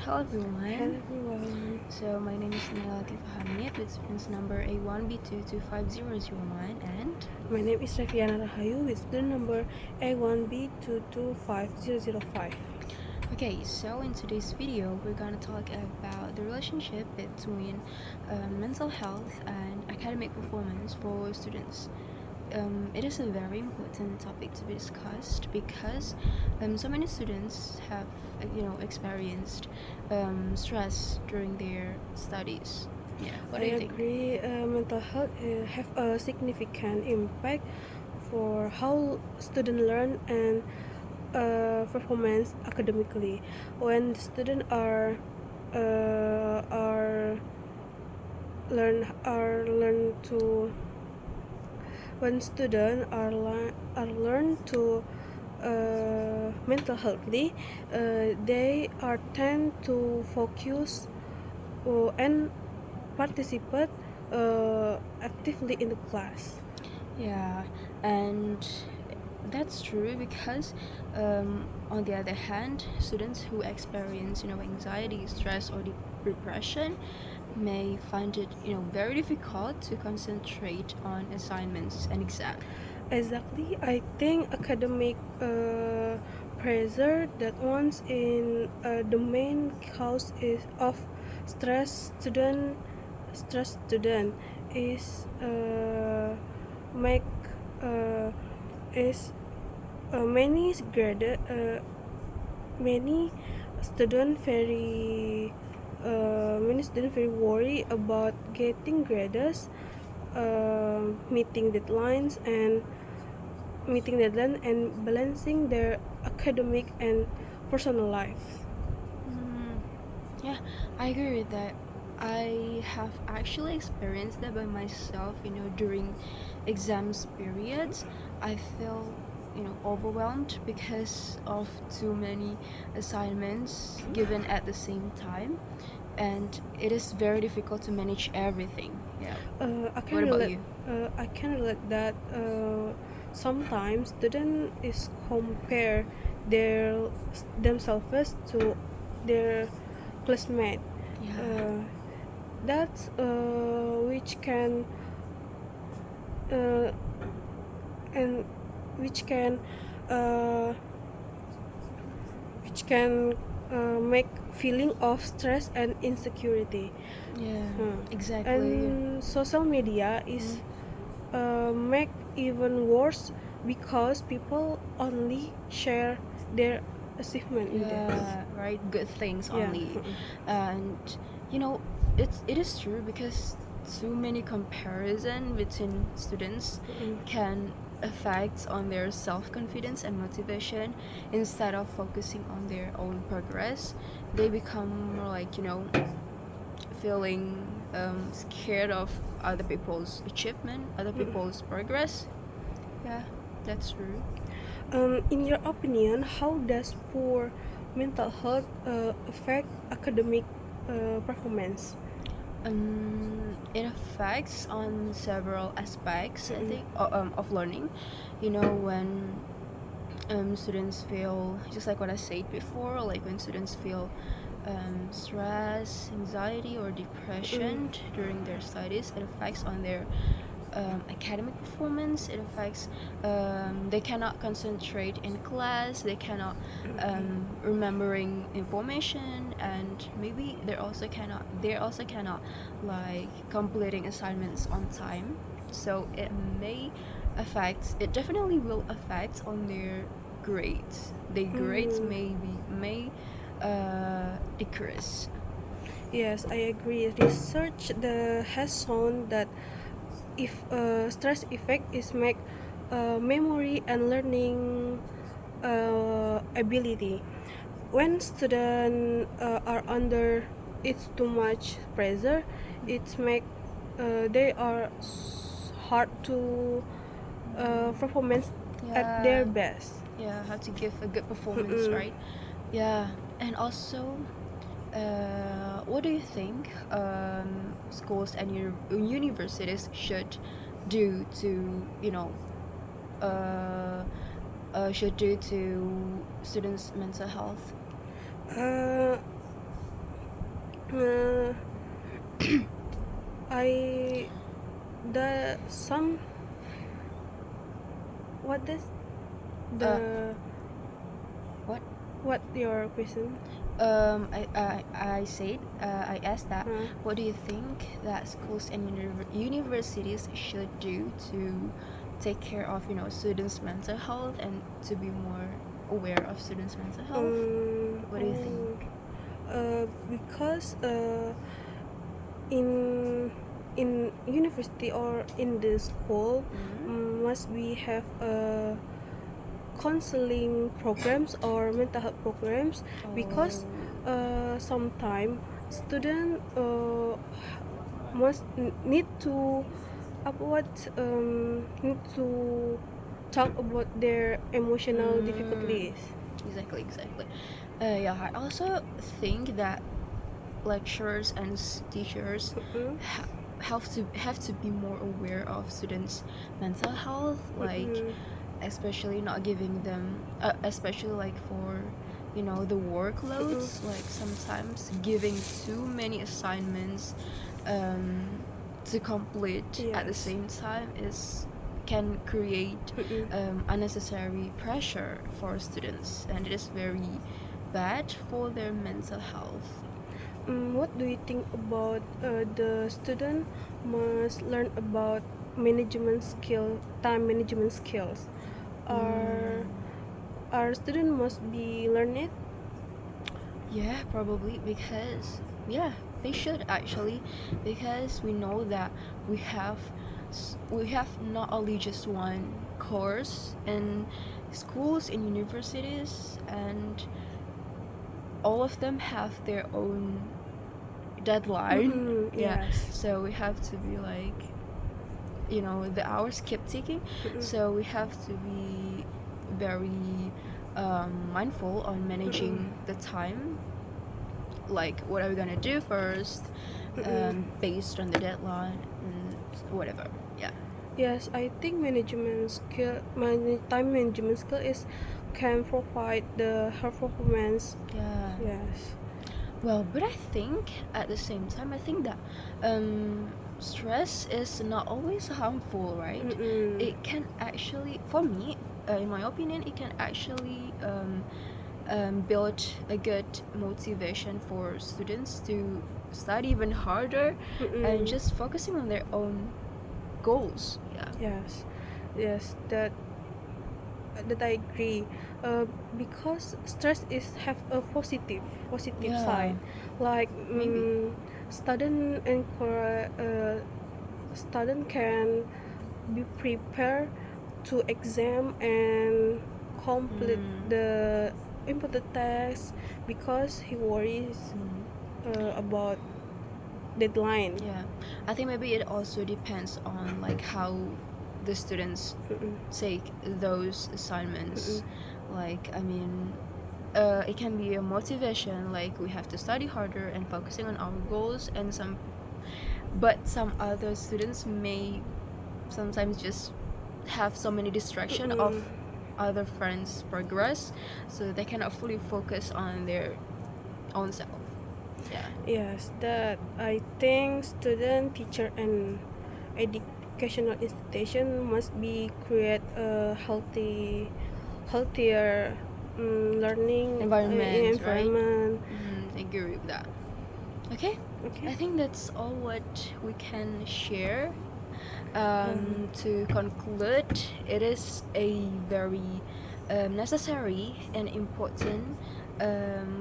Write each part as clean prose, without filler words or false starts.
Hello Hello everyone. everyone. So my name is Nila Hamid with students number A1B2250001 and My name is Reviana Rahayu with student number A1B225005. okay, so in today's video we're gonna talk about the relationship between mental health and academic performance for students. It is a very important topic to be discussed because so many students have experienced stress during their studies. Yeah, what I do you think? agree. Mental health have a significant impact for how students learn and performance academically. When students are learn to when students are learn to mental healthily, they are tend to focus and participate actively in the class. Yeah, and that's true because on the other hand, students who experience anxiety, stress, or depression may find it very difficult to concentrate on assignments and exam. Exactly, I think academic pressure that once in the main cause is of stress student is make uh, is many many many students very worried about getting grades, meeting deadlines and balancing their academic and personal life. Mm, yeah, I agree with that. I have actually experienced that by myself, during exams periods. I feel, overwhelmed because of too many assignments given at the same time, and it is very difficult to manage everything. Yeah. Uh, I What can about relate. you? I can relate that sometimes student is compare their themselves to their classmate. Yeah. Uh, that's uh, and which can uh, make feeling of stress and insecurity. Yeah. Hmm. Exactly. And social media Mm. is make even worse because people only share their achievement in this. Yeah, right. Good things Yeah. only, and you know, it is true because too many comparison between students can affect on their self confidence and motivation. Instead of focusing on their own progress, they become more like feeling scared of other people's achievement, other people's progress. Yeah, that's true. In your opinion, how does poor mental health affect academic performance? It affects on several aspects, I think, of learning. When students feel, just like what I said before, like when students feel stress, anxiety, or depression during their studies, it affects on their academic performance. It affects, they cannot concentrate in class, they cannot remembering information, and maybe they also cannot like completing assignments on time. So it definitely will affect on their grades. Their grades Mm, may decrease. yes, I agree. Research has shown that if stress effect is make memory and learning ability. When students are under it's too much pressure, it's make they are hard to performance at their Yeah, best. yeah, how to give a good performance, Mm-mm. right? Yeah, and also, what do you think schools and universities should do to, uh, should do to students' mental health? Uh, Uh, I the some what this Uh, the what? what your question? I said, I asked that, Huh? what do you think that schools and universities should do to take care of, students' mental health and to be more aware of students' mental health? What do you think? Because in university or in the school, must we have counseling programs or mental health programs, because sometimes student need to need to talk about their emotional Mm, difficulties. exactly. Yeah, I also think that lecturers and teachers Mm-mm, ha- have to be more aware of students' mental health, like mm-mm, especially not giving them, especially like for the mm-mm. workloads, like sometimes giving too many assignments um, to complete at the Yes. same time is can create Mm-mm. unnecessary pressure for students, and it is very bad for their mental health. What do you think about the student must learn about time management skills? Our Mm, our student must be learn it. yeah, probably because yeah, they should actually, because we know that we have we have not only just one course in schools and universities, and all of them have their own deadline. Mm-mm, Yeah, yes. so we have to be like, the hours keep ticking, Mm-mm, so we have to be very mindful on mm-mm, managing the time, like what are we gonna do first, mm-mm. based on the deadline and whatever. Yeah. Yes, I think time management skill is can provide the her performance. Yeah. Yes. Well, but I think at the same time, I think that stress is not always harmful, right? Mm-mm. It can actually, for me, in my opinion, it can actually build a good motivation for students to study even harder and Mm-mm. just focusing on their own goals. Yeah. Yes. Yes. That I agree. Because stress is have a positive Yeah, side, like maybe. student student can be prepared to exam and complete Mm, the important tasks, because he worries mm, about deadline. yeah. I think maybe it also depends on like how the students Mm-mm, take those mm-mm, assignments. Like, I mean, it can be a motivation, like we have to study harder and focusing on our goals, and some other students may sometimes just have so many distraction of mm-mm. other friends' progress, so they cannot fully focus on their own self. Yeah. Yes, that I think student, teacher, and educational institution must be create a healthier learning Environment, right? environment. I agree with that. Okay, Okay. I think that's all what we can share. Um, To conclude, it is a very necessary and important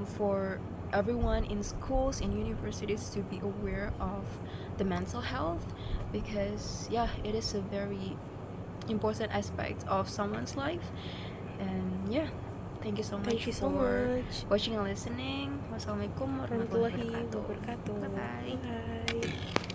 for everyone in schools and universities to be aware of the mental health, because yeah, it is a very important aspect of someone's life. And yeah, thank you so thank much you so for much. watching and listening. Wassalamualaikum warahmatullahi Warahmatullahi wabarakatuh. wabarakatuh. Bye bye. Bye.